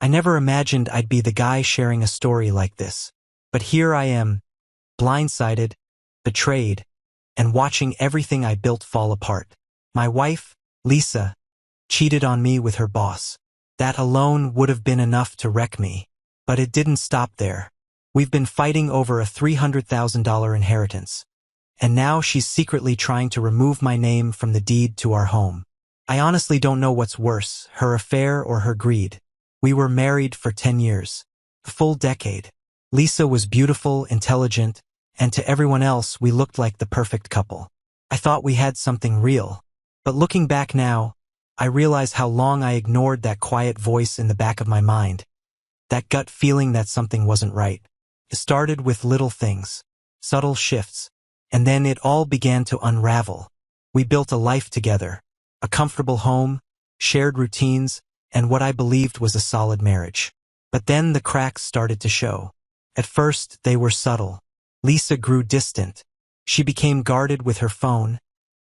I never imagined I'd be the guy sharing a story like this. But here I am, blindsided, betrayed, and watching everything I built fall apart. My wife, Lisa, cheated on me with her boss. That alone would have been enough to wreck me. But it didn't stop there. We've been fighting over a $300,000 inheritance. And now she's secretly trying to remove my name from the deed to our home. I honestly don't know what's worse, her affair or her greed. We were married for 10 years. A full decade. Lisa was beautiful, intelligent, and to everyone else we looked like the perfect couple. I thought we had something real. But looking back now, I realize how long I ignored that quiet voice in the back of my mind. That gut feeling that something wasn't right. It started with little things, subtle shifts, and then it all began to unravel. We built a life together, a comfortable home, shared routines, and what I believed was a solid marriage. But then the cracks started to show. At first, they were subtle. Lisa grew distant. She became guarded with her phone,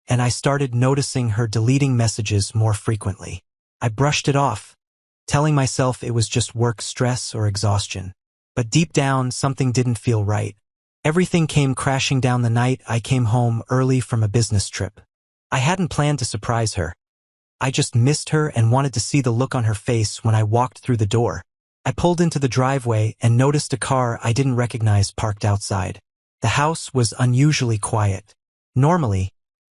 and I started noticing her deleting messages more frequently. I brushed it off, telling myself it was just work stress or exhaustion. But deep down, something didn't feel right. Everything came crashing down the night I came home early from a business trip. I hadn't planned to surprise her. I just missed her and wanted to see the look on her face when I walked through the door. I pulled into the driveway and noticed a car I didn't recognize parked outside. The house was unusually quiet. Normally,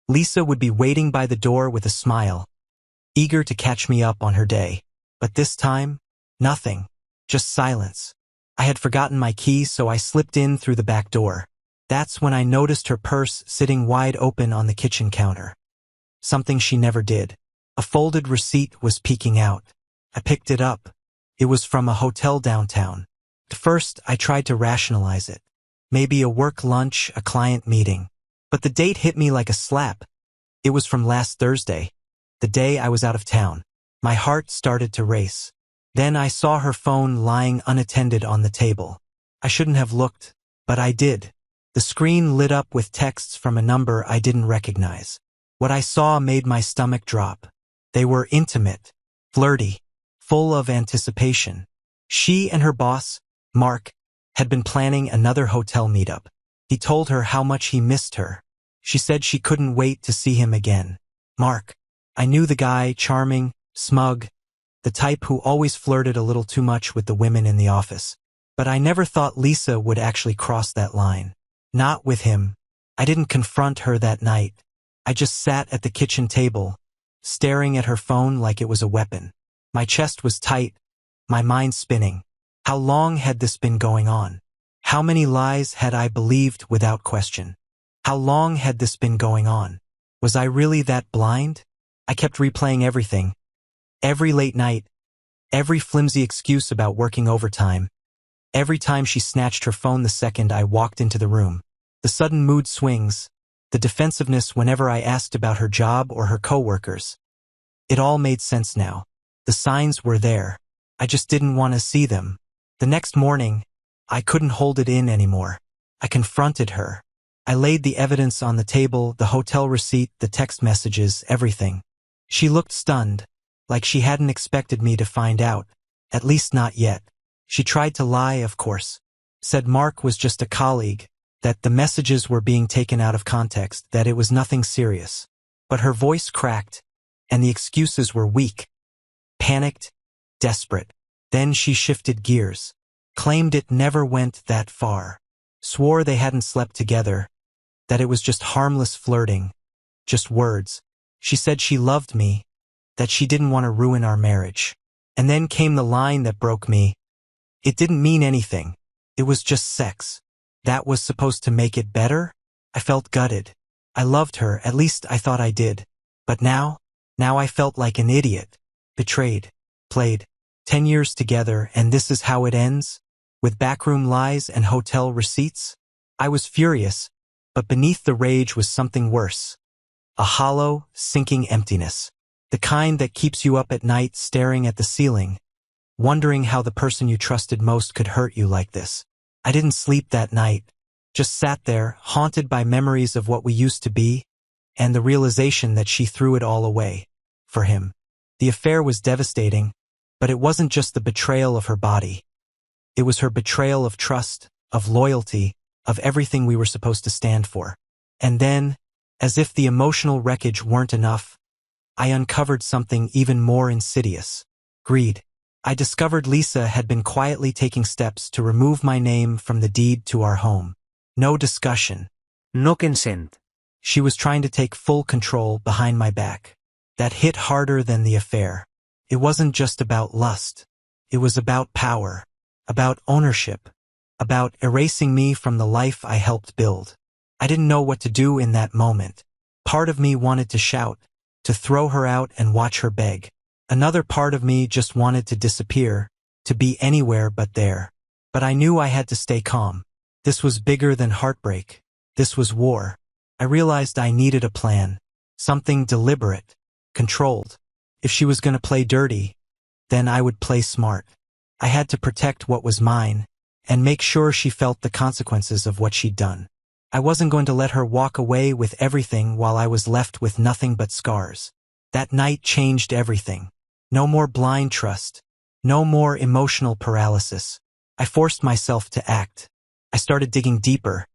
Lisa would be waiting by the door with a smile, eager to catch me up on her day. But this time, nothing. Just silence. I had forgotten my key, so I slipped in through the back door. That's when I noticed her purse sitting wide open on the kitchen counter. Something she never did. A folded receipt was peeking out. I picked it up. It was from a hotel downtown. At first, I tried to rationalize it. Maybe a work lunch, a client meeting. But the date hit me like a slap. It was from last Thursday, the day I was out of town. My heart started to race. Then I saw her phone lying unattended on the table. I shouldn't have looked, but I did. The screen lit up with texts from a number I didn't recognize. What I saw made my stomach drop. They were intimate, flirty, full of anticipation. She and her boss, Mark, had been planning another hotel meetup. He told her how much he missed her. She said she couldn't wait to see him again. Mark. I knew the guy, charming, smug, the type who always flirted a little too much with the women in the office. But I never thought Lisa would actually cross that line. Not with him. I didn't confront her that night. I just sat at the kitchen table, staring at her phone like it was a weapon. My chest was tight, my mind spinning. How long had this been going on? How many lies had I believed without question? How long had this been going on? Was I really that blind? I kept replaying everything. Every late night, every flimsy excuse about working overtime, every time she snatched her phone the second I walked into the room. The sudden mood swings, the defensiveness whenever I asked about her job or her coworkers. It all made sense now. The signs were there. I just didn't want to see them. The next morning, I couldn't hold it in anymore. I confronted her. I laid the evidence on the table, the hotel receipt, the text messages, everything. She looked stunned, like she hadn't expected me to find out, at least not yet. She tried to lie, of course. Said Mark was just a colleague, that the messages were being taken out of context, that it was nothing serious. But her voice cracked, and the excuses were weak. Panicked, desperate. Then she shifted gears. Claimed it never went that far. Swore they hadn't slept together, that it was just harmless flirting, just words. She said she loved me, that she didn't want to ruin our marriage. And then came the line that broke me. It didn't mean anything. It was just sex. That was supposed to make it better? I felt gutted. I loved her, at least I thought I did. But now I felt like an idiot. Betrayed. Played. 10 years together, and this is how it ends? With backroom lies and hotel receipts? I was furious, but beneath the rage was something worse. A hollow, sinking emptiness. The kind that keeps you up at night staring at the ceiling, wondering how the person you trusted most could hurt you like this. I didn't sleep that night. Just sat there, haunted by memories of what we used to be, and the realization that she threw it all away. For him. The affair was devastating, But it wasn't just the betrayal of her body. It was her betrayal of trust, of loyalty, of everything we were supposed to stand for. And then, as if the emotional wreckage weren't enough, I uncovered something even more insidious. Greed. I discovered Lisa had been quietly taking steps to remove my name from the deed to our home. No discussion. No consent. She was trying to take full control behind my back. That hit harder than the affair. It wasn't just about lust. It was about power, about ownership, about erasing me from the life I helped build. I didn't know what to do in that moment. Part of me wanted to shout, to throw her out and watch her beg. Another part of me just wanted to disappear, to be anywhere but there. But I knew I had to stay calm. This was bigger than heartbreak. This was war. I realized I needed a plan. Something deliberate, controlled. If she was going to play dirty, then I would play smart. I had to protect what was mine, and make sure she felt the consequences of what she'd done. I wasn't going to let her walk away with everything while I was left with nothing but scars. That night changed everything. No more blind trust. No more emotional paralysis. I forced myself to act. I started digging deeper.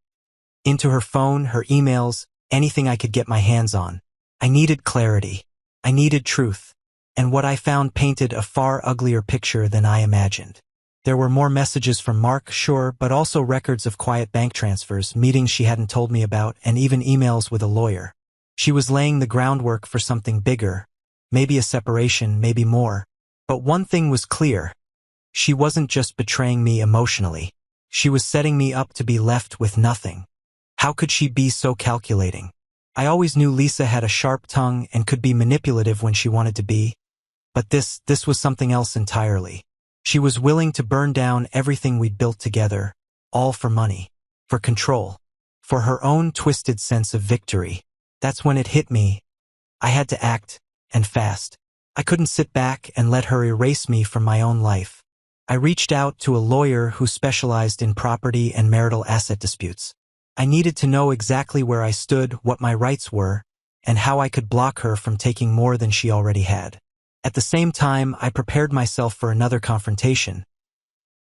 Into her phone, her emails, anything I could get my hands on. I needed clarity. I needed truth. And what I found painted a far uglier picture than I imagined. There were more messages from Mark, sure, but also records of quiet bank transfers, meetings she hadn't told me about, and even emails with a lawyer. She was laying the groundwork for something bigger, maybe a separation, maybe more. But one thing was clear. She wasn't just betraying me emotionally. She was setting me up to be left with nothing. How could she be so calculating? I always knew Lisa had a sharp tongue and could be manipulative when she wanted to be. But this was something else entirely. She was willing to burn down everything we'd built together, all for money, for control, for her own twisted sense of victory. That's when it hit me. I had to act, and fast. I couldn't sit back and let her erase me from my own life. I reached out to a lawyer who specialized in property and marital asset disputes. I needed to know exactly where I stood, what my rights were, and how I could block her from taking more than she already had. At the same time, I prepared myself for another confrontation.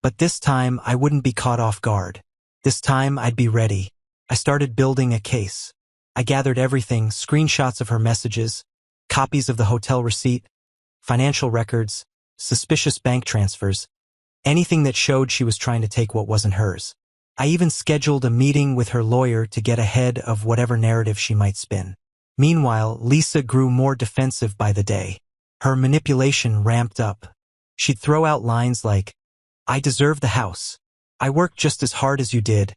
But this time, I wouldn't be caught off guard. This time, I'd be ready. I started building a case. I gathered everything, screenshots of her messages, copies of the hotel receipt, financial records, suspicious bank transfers, anything that showed she was trying to take what wasn't hers. I even scheduled a meeting with her lawyer to get ahead of whatever narrative she might spin. Meanwhile, Lisa grew more defensive by the day. Her manipulation ramped up. She'd throw out lines like, "I deserve the house. I worked just as hard as you did."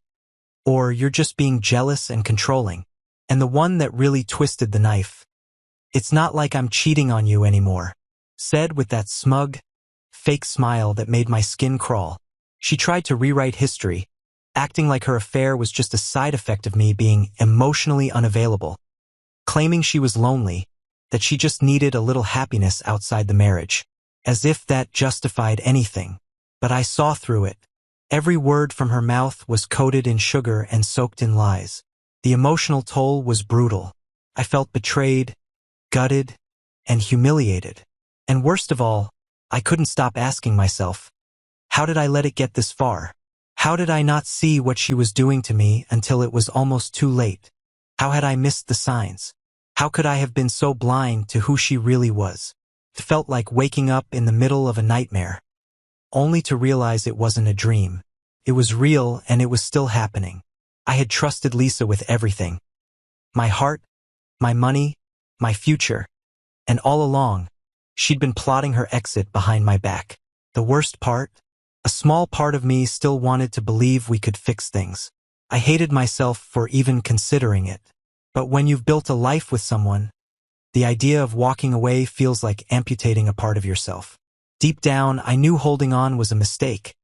Or, "You're just being jealous and controlling." And the one that really twisted the knife, "It's not like I'm cheating on you anymore," said with that smug, fake smile that made my skin crawl. She tried to rewrite history, acting like her affair was just a side effect of me being emotionally unavailable, claiming she was lonely, that she just needed a little happiness outside the marriage, as if that justified anything. But I saw through it. Every word from her mouth was coated in sugar and soaked in lies. The emotional toll was brutal. I felt betrayed, gutted, and humiliated. And worst of all, I couldn't stop asking myself, how did I let it get this far? How did I not see what she was doing to me until it was almost too late? How had I missed the signs? How could I have been so blind to who she really was? It felt like waking up in the middle of a nightmare, only to realize it wasn't a dream. It was real and it was still happening. I had trusted Lisa with everything. My heart, my money, my future. And all along, she'd been plotting her exit behind my back. The worst part? A small part of me still wanted to believe we could fix things. I hated myself for even considering it. But when you've built a life with someone, the idea of walking away feels like amputating a part of yourself. Deep down, I knew holding on was a mistake.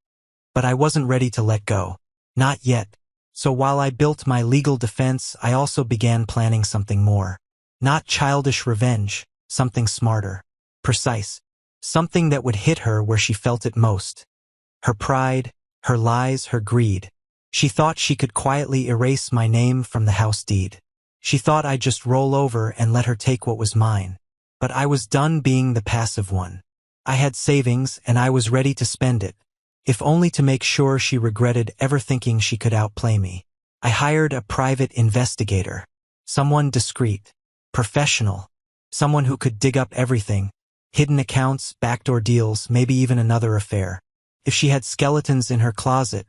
But I wasn't ready to let go. Not yet. So while I built my legal defense, I also began planning something more. Not childish revenge, something smarter, precise, something that would hit her where she felt it most. Her pride, her lies, her greed. She thought she could quietly erase my name from the house deed. She thought I'd just roll over and let her take what was mine. But I was done being the passive one. I had savings and I was ready to spend it, if only to make sure she regretted ever thinking she could outplay me. I hired a private investigator, someone discreet, professional, someone who could dig up everything, hidden accounts, backdoor deals, maybe even another affair. If she had skeletons in her closet,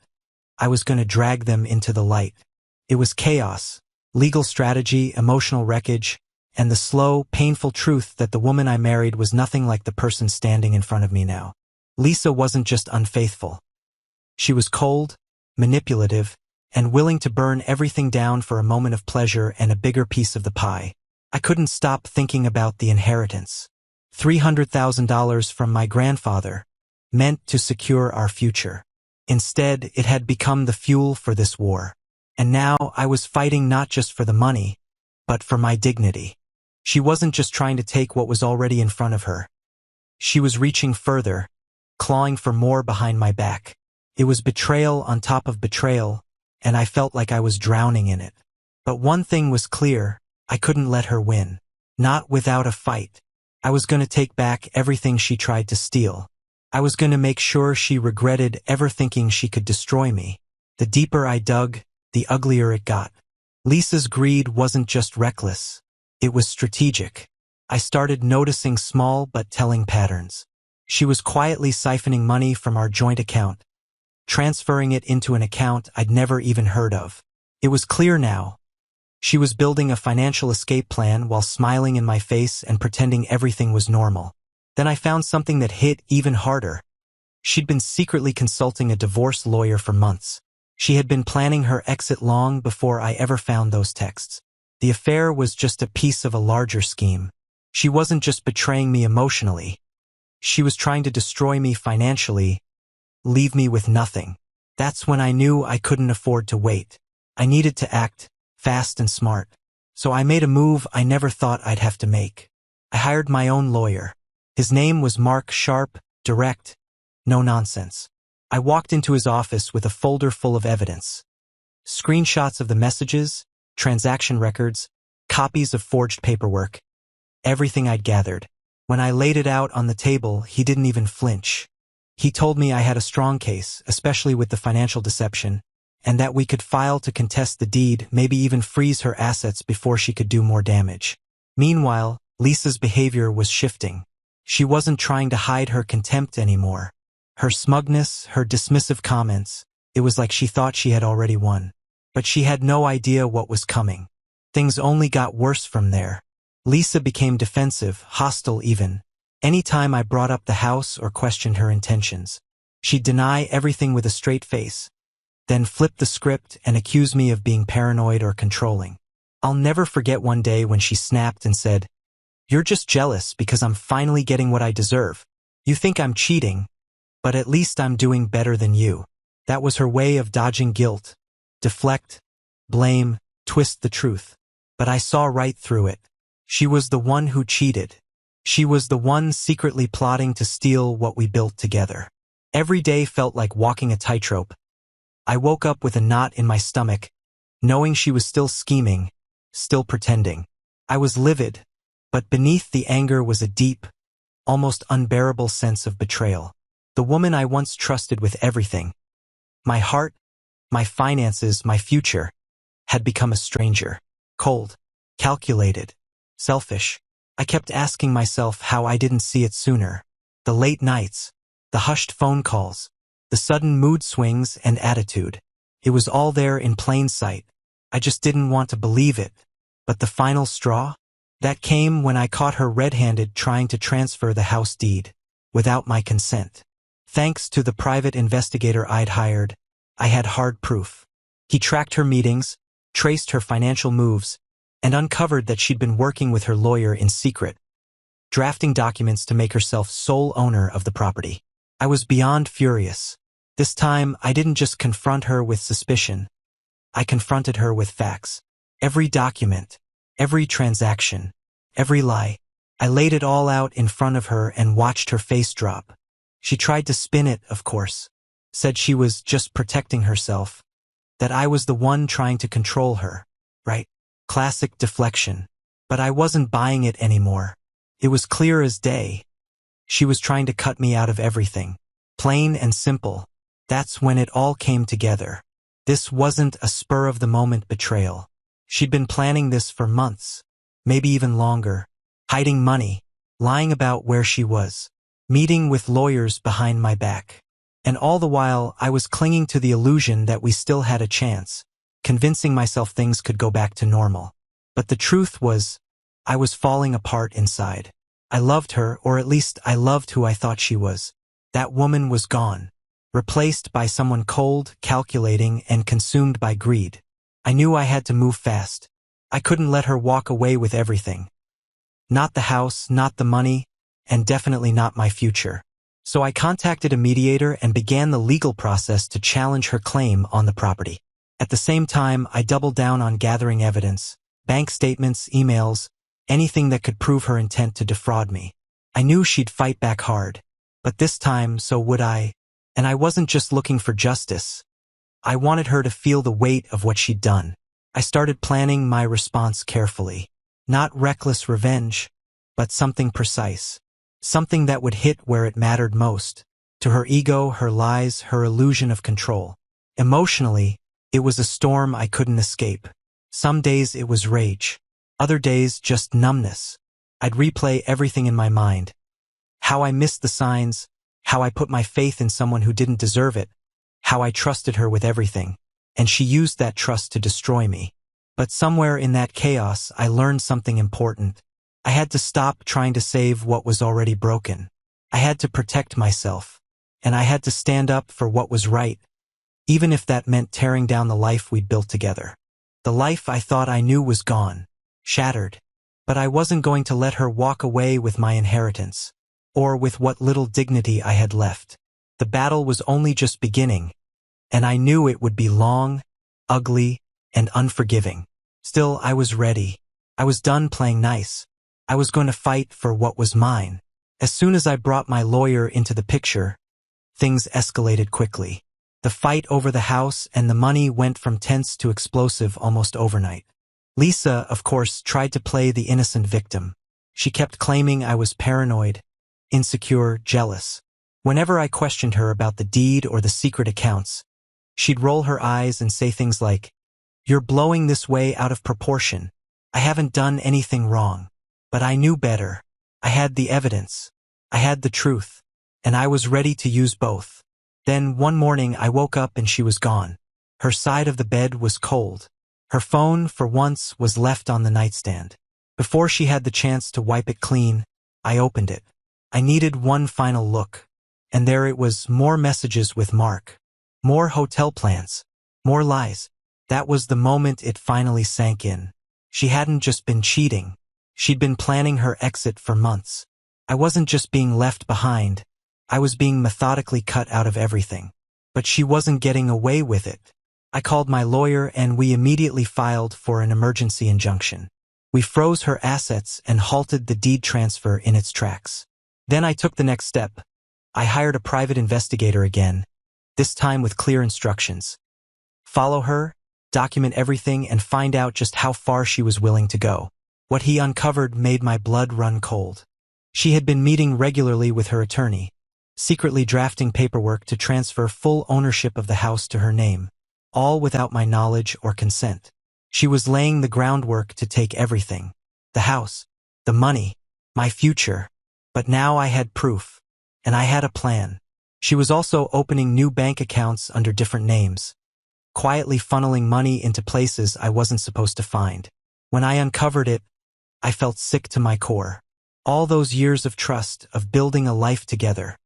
I was going to drag them into the light. It was chaos, legal strategy, emotional wreckage, and the slow, painful truth that the woman I married was nothing like the person standing in front of me now. Lisa wasn't just unfaithful. She was cold, manipulative, and willing to burn everything down for a moment of pleasure and a bigger piece of the pie. I couldn't stop thinking about the inheritance. $300,000 from my grandfather, meant to secure our future. Instead, it had become the fuel for this war. And now I was fighting not just for the money, but for my dignity. She wasn't just trying to take what was already in front of her. She was reaching further, clawing for more behind my back. It was betrayal on top of betrayal, and I felt like I was drowning in it. But one thing was clear, I couldn't let her win. Not without a fight. I was going to take back everything she tried to steal. I was going to make sure she regretted ever thinking she could destroy me. The deeper I dug, the uglier it got. Lisa's greed wasn't just reckless. It was strategic. I started noticing small but telling patterns. She was quietly siphoning money from our joint account, transferring it into an account I'd never even heard of. It was clear now. She was building a financial escape plan while smiling in my face and pretending everything was normal. Then I found something that hit even harder. She'd been secretly consulting a divorce lawyer for months. She had been planning her exit long before I ever found those texts. The affair was just a piece of a larger scheme. She wasn't just betraying me emotionally. She was trying to destroy me financially, leave me with nothing. That's when I knew I couldn't afford to wait. I needed to act, fast and smart. So I made a move I never thought I'd have to make. I hired my own lawyer. His name was Mark, sharp, direct, no nonsense. I walked into his office with a folder full of evidence. Screenshots of the messages, transaction records, copies of forged paperwork, everything I'd gathered. When I laid it out on the table, he didn't even flinch. He told me I had a strong case, especially with the financial deception, and that we could file to contest the deed, maybe even freeze her assets before she could do more damage. Meanwhile, Lisa's behavior was shifting. She wasn't trying to hide her contempt anymore. Her smugness, her dismissive comments, it was like she thought she had already won. But she had no idea what was coming. Things only got worse from there. Lisa became defensive, hostile even. Anytime I brought up the house or questioned her intentions, she'd deny everything with a straight face, then flip the script and accuse me of being paranoid or controlling. I'll never forget one day when she snapped and said, "You're just jealous because I'm finally getting what I deserve. You think I'm cheating, but at least I'm doing better than you." That was her way of dodging guilt. Deflect, blame, twist the truth. But I saw right through it. She was the one who cheated. She was the one secretly plotting to steal what we built together. Every day felt like walking a tightrope. I woke up with a knot in my stomach, knowing she was still scheming, still pretending. I was livid, but beneath the anger was a deep, almost unbearable sense of betrayal. The woman I once trusted with everything, my heart, my finances, my future, had become a stranger. Cold, calculated, selfish. I kept asking myself how I didn't see it sooner. The late nights, the hushed phone calls, the sudden mood swings and attitude. It was all there in plain sight. I just didn't want to believe it. But the final straw? That came when I caught her red-handed trying to transfer the house deed, without my consent. Thanks to the private investigator I'd hired, I had hard proof. He tracked her meetings, traced her financial moves, and uncovered that she'd been working with her lawyer in secret, drafting documents to make herself sole owner of the property. I was beyond furious. This time, I didn't just confront her with suspicion. I confronted her with facts. Every document, every transaction, every lie. I laid it all out in front of her and watched her face drop. She tried to spin it, of course. Said she was just protecting herself. That I was the one trying to control her. Right? Classic deflection. But I wasn't buying it anymore. It was clear as day. She was trying to cut me out of everything. Plain and simple. That's when it all came together. This wasn't a spur-of-the-moment betrayal. She'd been planning this for months, maybe even longer, hiding money, lying about where she was, meeting with lawyers behind my back. And all the while, I was clinging to the illusion that we still had a chance, convincing myself things could go back to normal. But the truth was, I was falling apart inside. I loved her, or at least I loved who I thought she was. That woman was gone, replaced by someone cold, calculating, and consumed by greed. I knew I had to move fast. I couldn't let her walk away with everything. Not the house, not the money, and definitely not my future. So I contacted a mediator and began the legal process to challenge her claim on the property. At the same time, I doubled down on gathering evidence, bank statements, emails, anything that could prove her intent to defraud me. I knew she'd fight back hard, but this time so would I. And I wasn't just looking for justice. I wanted her to feel the weight of what she'd done. I started planning my response carefully. Not reckless revenge, but something precise. Something that would hit where it mattered most. To her ego, her lies, her illusion of control. Emotionally, it was a storm I couldn't escape. Some days it was rage. Other days, just numbness. I'd replay everything in my mind. How I missed the signs, how I put my faith in someone who didn't deserve it, how I trusted her with everything, and she used that trust to destroy me. But somewhere in that chaos, I learned something important. I had to stop trying to save what was already broken. I had to protect myself, and I had to stand up for what was right, even if that meant tearing down the life we'd built together. The life I thought I knew was gone. Shattered. But I wasn't going to let her walk away with my inheritance, or with what little dignity I had left. The battle was only just beginning, and I knew it would be long, ugly, and unforgiving. Still, I was ready. I was done playing nice. I was going to fight for what was mine. As soon as I brought my lawyer into the picture, things escalated quickly. The fight over the house and the money went from tense to explosive almost overnight. Lisa, of course, tried to play the innocent victim. She kept claiming I was paranoid, insecure, jealous. Whenever I questioned her about the deed or the secret accounts, she'd roll her eyes and say things like, "You're blowing this way out of proportion. I haven't done anything wrong." But I knew better. I had the evidence. I had the truth. And I was ready to use both. Then one morning I woke up and she was gone. Her side of the bed was cold. Her phone, for once, was left on the nightstand. Before she had the chance to wipe it clean, I opened it. I needed one final look. And there it was, more messages with Mark. More hotel plans. More lies. That was the moment it finally sank in. She hadn't just been cheating. She'd been planning her exit for months. I wasn't just being left behind. I was being methodically cut out of everything. But she wasn't getting away with it. I called my lawyer and we immediately filed for an emergency injunction. We froze her assets and halted the deed transfer in its tracks. Then I took the next step. I hired a private investigator again, this time with clear instructions. Follow her, document everything, and find out just how far she was willing to go. What he uncovered made my blood run cold. She had been meeting regularly with her attorney, secretly drafting paperwork to transfer full ownership of the house to her name, all without my knowledge or consent. She was laying the groundwork to take everything. The house, the money, my future. But now I had proof, and I had a plan. She was also opening new bank accounts under different names, quietly funneling money into places I wasn't supposed to find. When I uncovered it, I felt sick to my core. All those years of trust, of building a life together.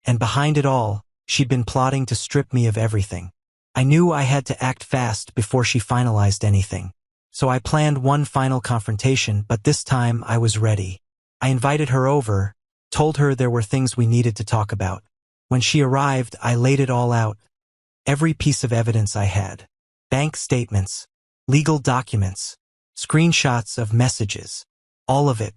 And behind it all, she'd been plotting to strip me of everything. I knew I had to act fast before she finalized anything. So I planned one final confrontation, but this time I was ready. I invited her over, told her there were things we needed to talk about. When she arrived, I laid it all out. Every piece of evidence I had. Bank statements, legal documents, screenshots of messages. All of it.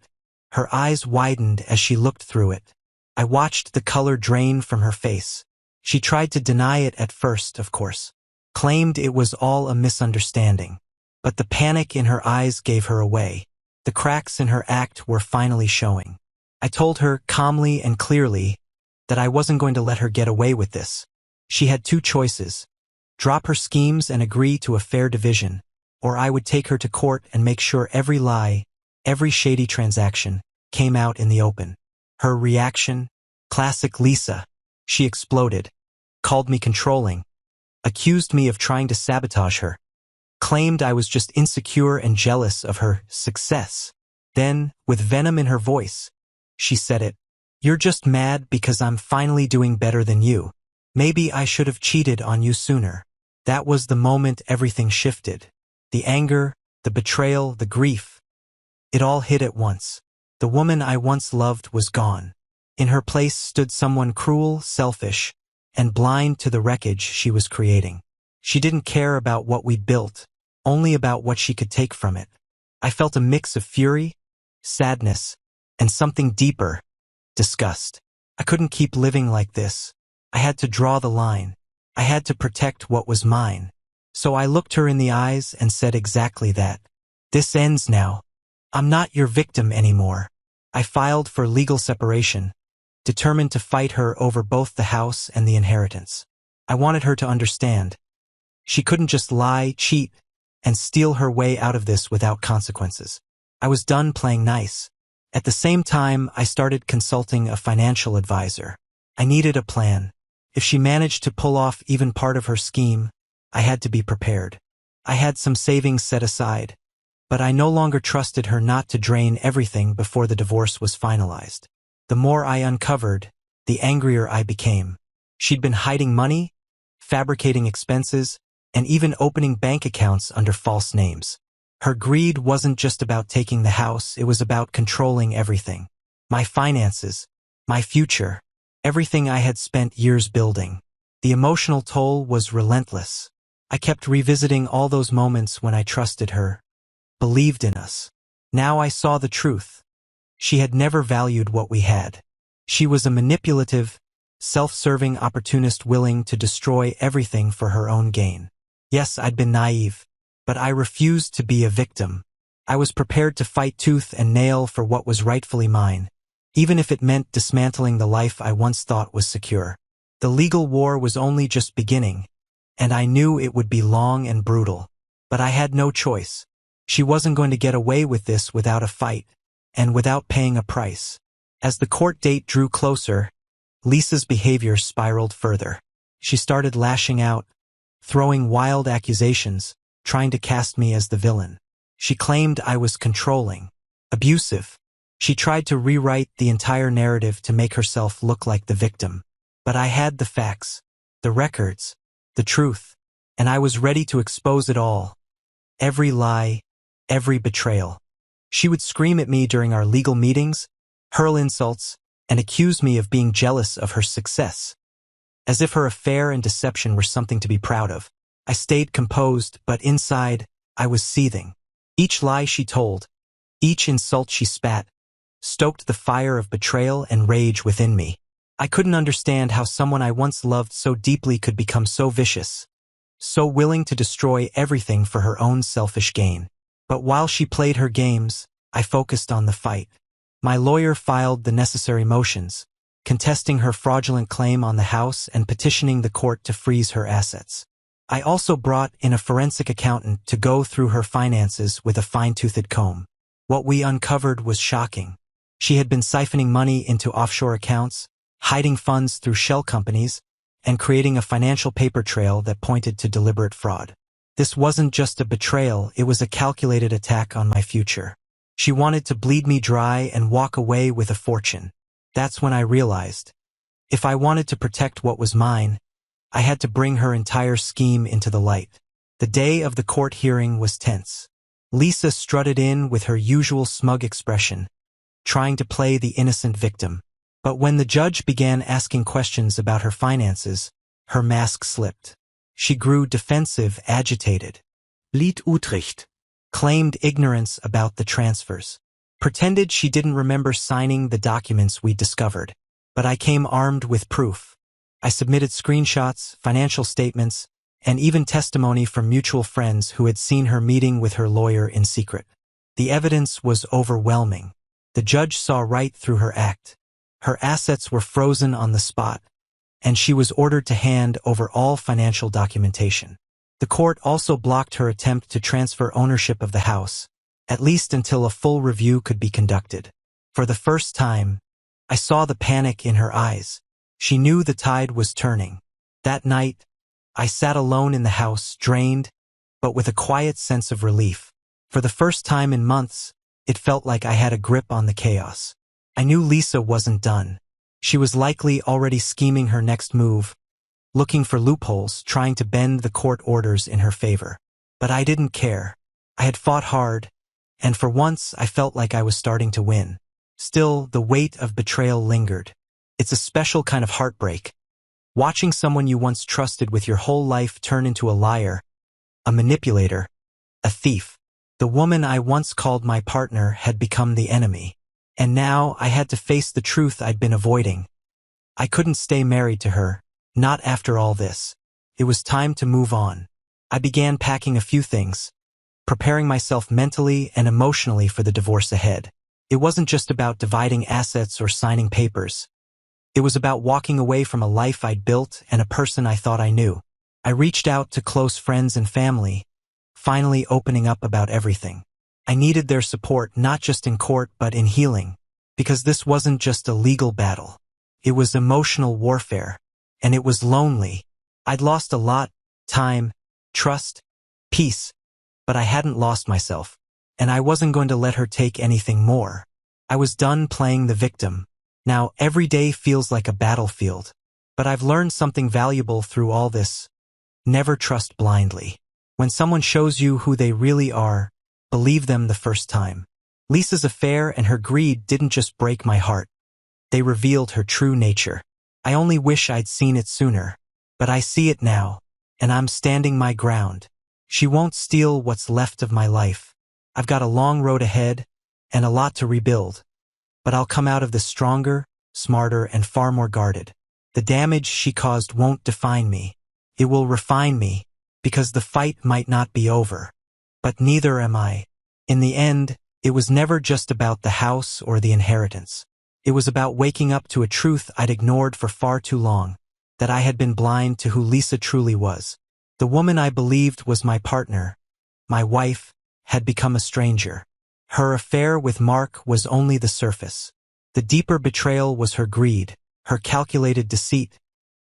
Her eyes widened as she looked through it. I watched the color drain from her face. She tried to deny it at first, of course. Claimed it was all a misunderstanding. But the panic in her eyes gave her away. The cracks in her act were finally showing. I told her calmly and clearly that I wasn't going to let her get away with this. She had two choices: drop her schemes and agree to a fair division, or I would take her to court and make sure every lie, every shady transaction, came out in the open. Her reaction? Classic Lisa. She exploded, called me controlling, accused me of trying to sabotage her, claimed I was just insecure and jealous of her success. Then, with venom in her voice, she said it. "You're just mad because I'm finally doing better than you. Maybe I should have cheated on you sooner." That was the moment everything shifted. The anger, the betrayal, the grief. It all hit at once. The woman I once loved was gone. In her place stood someone cruel, selfish, and blind to the wreckage she was creating. She didn't care about what we built, only about what she could take from it. I felt a mix of fury, sadness, and something deeper: disgust. I couldn't keep living like this. I had to draw the line. I had to protect what was mine. So I looked her in the eyes and said exactly that. "This ends now. I'm not your victim anymore." I filed for legal separation, determined to fight her over both the house and the inheritance. I wanted her to understand. She couldn't just lie, cheat, and steal her way out of this without consequences. I was done playing nice. At the same time, I started consulting a financial advisor. I needed a plan. If she managed to pull off even part of her scheme, I had to be prepared. I had some savings set aside, but I no longer trusted her not to drain everything before the divorce was finalized. The more I uncovered, the angrier I became. She'd been hiding money, fabricating expenses, and even opening bank accounts under false names. Her greed wasn't just about taking the house, it was about controlling everything. My finances, my future, everything I had spent years building. The emotional toll was relentless. I kept revisiting all those moments when I trusted her, believed in us. Now I saw the truth. She had never valued what we had. She was a manipulative, self-serving opportunist willing to destroy everything for her own gain. Yes, I'd been naive, but I refused to be a victim. I was prepared to fight tooth and nail for what was rightfully mine, even if it meant dismantling the life I once thought was secure. The legal war was only just beginning, and I knew it would be long and brutal. But I had no choice. She wasn't going to get away with this without a fight, and without paying a price. As the court date drew closer, Lisa's behavior spiraled further. She started lashing out, throwing wild accusations, trying to cast me as the villain. She claimed I was controlling, abusive. She tried to rewrite the entire narrative to make herself look like the victim. But I had the facts, the records, the truth, and I was ready to expose it all. Every lie, every betrayal. She would scream at me during our legal meetings, hurl insults, and accuse me of being jealous of her success. As if her affair and deception were something to be proud of. I stayed composed, but inside, I was seething. Each lie she told, each insult she spat, stoked the fire of betrayal and rage within me. I couldn't understand how someone I once loved so deeply could become so vicious, so willing to destroy everything for her own selfish gain. But while she played her games, I focused on the fight. My lawyer filed the necessary motions, contesting her fraudulent claim on the house and petitioning the court to freeze her assets. I also brought in a forensic accountant to go through her finances with a fine-toothed comb. What we uncovered was shocking. She had been siphoning money into offshore accounts, hiding funds through shell companies, and creating a financial paper trail that pointed to deliberate fraud. This wasn't just a betrayal, it was a calculated attack on my future. She wanted to bleed me dry and walk away with a fortune. That's when I realized, if I wanted to protect what was mine, I had to bring her entire scheme into the light. The day of the court hearing was tense. Lisa strutted in with her usual smug expression, trying to play the innocent victim. But when the judge began asking questions about her finances, her mask slipped. She grew defensive, agitated. Lied Utrecht. Claimed ignorance about the transfers. Pretended she didn't remember signing the documents we discovered. But I came armed with proof. I submitted screenshots, financial statements, and even testimony from mutual friends who had seen her meeting with her lawyer in secret. The evidence was overwhelming. The judge saw right through her act. Her assets were frozen on the spot, and she was ordered to hand over all financial documentation. The court also blocked her attempt to transfer ownership of the house, at least until a full review could be conducted. For the first time, I saw the panic in her eyes. She knew the tide was turning. That night, I sat alone in the house, drained, but with a quiet sense of relief. For the first time in months, it felt like I had a grip on the chaos. I knew Lisa wasn't done. She was likely already scheming her next move, looking for loopholes, trying to bend the court orders in her favor. But I didn't care. I had fought hard, and for once I felt like I was starting to win. Still, the weight of betrayal lingered. It's a special kind of heartbreak. Watching someone you once trusted with your whole life turn into a liar, a manipulator, a thief. The woman I once called my partner had become the enemy. And now I had to face the truth I'd been avoiding. I couldn't stay married to her, not after all this. It was time to move on. I began packing a few things, preparing myself mentally and emotionally for the divorce ahead. It wasn't just about dividing assets or signing papers. It was about walking away from a life I'd built and a person I thought I knew. I reached out to close friends and family, finally opening up about everything. I needed their support not just in court but in healing, because this wasn't just a legal battle. It was emotional warfare, and it was lonely. I'd lost a lot: time, trust, peace, but I hadn't lost myself, and I wasn't going to let her take anything more. I was done playing the victim. Now every day feels like a battlefield, but I've learned something valuable through all this. Never trust blindly. When someone shows you who they really are, believe them the first time. Lisa's affair and her greed didn't just break my heart. They revealed her true nature. I only wish I'd seen it sooner. But I see it now, and I'm standing my ground. She won't steal what's left of my life. I've got a long road ahead, and a lot to rebuild. But I'll come out of this stronger, smarter, and far more guarded. The damage she caused won't define me. It will refine me, because the fight might not be over. But neither am I. In the end, it was never just about the house or the inheritance. It was about waking up to a truth I'd ignored for far too long, that I had been blind to who Lisa truly was. The woman I believed was my partner, my wife, had become a stranger. Her affair with Mark was only the surface. The deeper betrayal was her greed, her calculated deceit,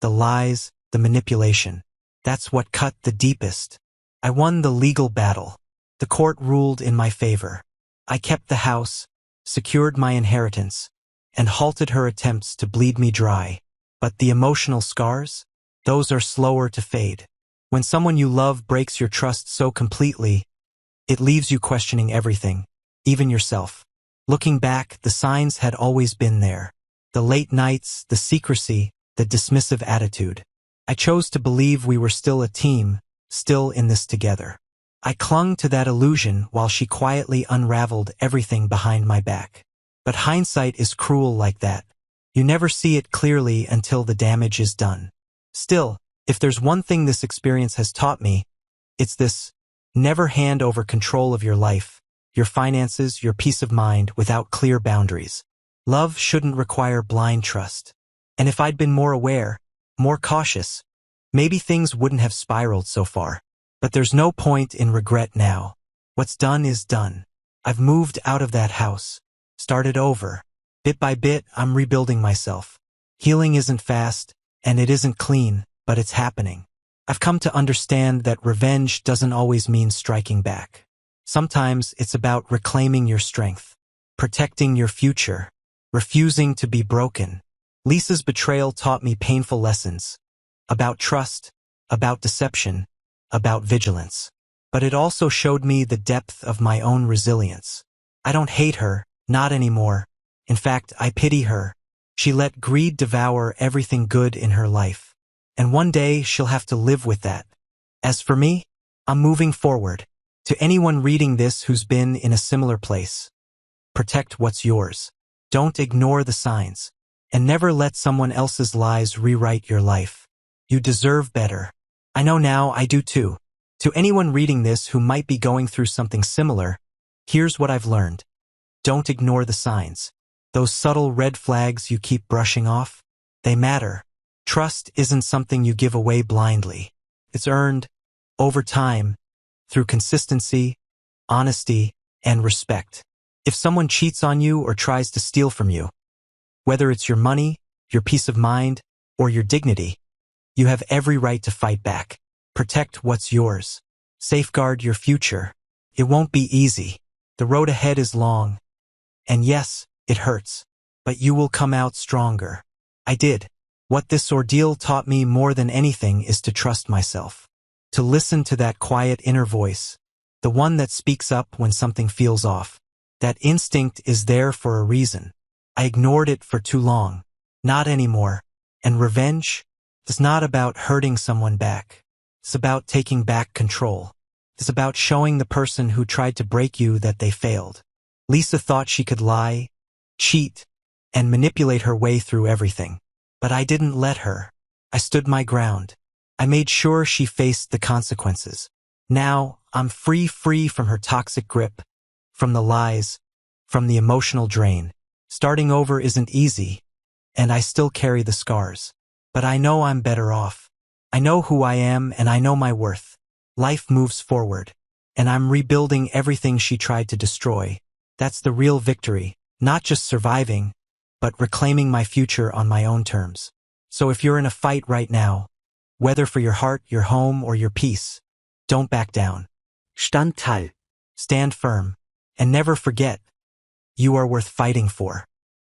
the lies, the manipulation. That's what cut the deepest. I won the legal battle. The court ruled in my favor. I kept the house, secured my inheritance, and halted her attempts to bleed me dry. But the emotional scars? Those are slower to fade. When someone you love breaks your trust so completely, it leaves you questioning everything, even yourself. Looking back, the signs had always been there. The late nights, the secrecy, the dismissive attitude. I chose to believe we were still a team, still in this together. I clung to that illusion while she quietly unraveled everything behind my back. But hindsight is cruel like that. You never see it clearly until the damage is done. Still, if there's one thing this experience has taught me, it's this: never hand over control of your life, your finances, your peace of mind without clear boundaries. Love shouldn't require blind trust. And if I'd been more aware, more cautious, maybe things wouldn't have spiraled so far. But there's no point in regret now. What's done is done. I've moved out of that house, started over. Bit by bit, I'm rebuilding myself. Healing isn't fast, and it isn't clean, but it's happening. I've come to understand that revenge doesn't always mean striking back. Sometimes it's about reclaiming your strength, protecting your future, refusing to be broken. Lisa's betrayal taught me painful lessons about trust, about deception, about vigilance. But it also showed me the depth of my own resilience. I don't hate her, not anymore. In fact, I pity her. She let greed devour everything good in her life. And one day she'll have to live with that. As for me, I'm moving forward. To anyone reading this who's been in a similar place, protect what's yours. Don't ignore the signs. And never let someone else's lies rewrite your life. You deserve better. I know now I do too. To anyone reading this who might be going through something similar, here's what I've learned. Don't ignore the signs. Those subtle red flags you keep brushing off, they matter. Trust isn't something you give away blindly. It's earned, over time, through consistency, honesty, and respect. If someone cheats on you or tries to steal from you, whether it's your money, your peace of mind, or your dignity, you have every right to fight back. Protect what's yours. Safeguard your future. It won't be easy. The road ahead is long. And yes, it hurts. But you will come out stronger. I did. What this ordeal taught me more than anything is to trust myself. To listen to that quiet inner voice. The one that speaks up when something feels off. That instinct is there for a reason. I ignored it for too long. Not anymore. And revenge is not about hurting someone back. It's about taking back control. It's about showing the person who tried to break you that they failed. Lisa thought she could lie, cheat, and manipulate her way through everything. But I didn't let her. I stood my ground. I made sure she faced the consequences. Now, I'm free from her toxic grip, from the lies, from the emotional drain. Starting over isn't easy, and I still carry the scars. But I know I'm better off. I know who I am and I know my worth. Life moves forward, and I'm rebuilding everything she tried to destroy. That's the real victory, not just surviving, but reclaiming my future on my own terms. So if you're in a fight right now, whether for your heart, your home, or your peace, don't back down. Standhalt. Stand firm, and never forget, you are worth fighting for.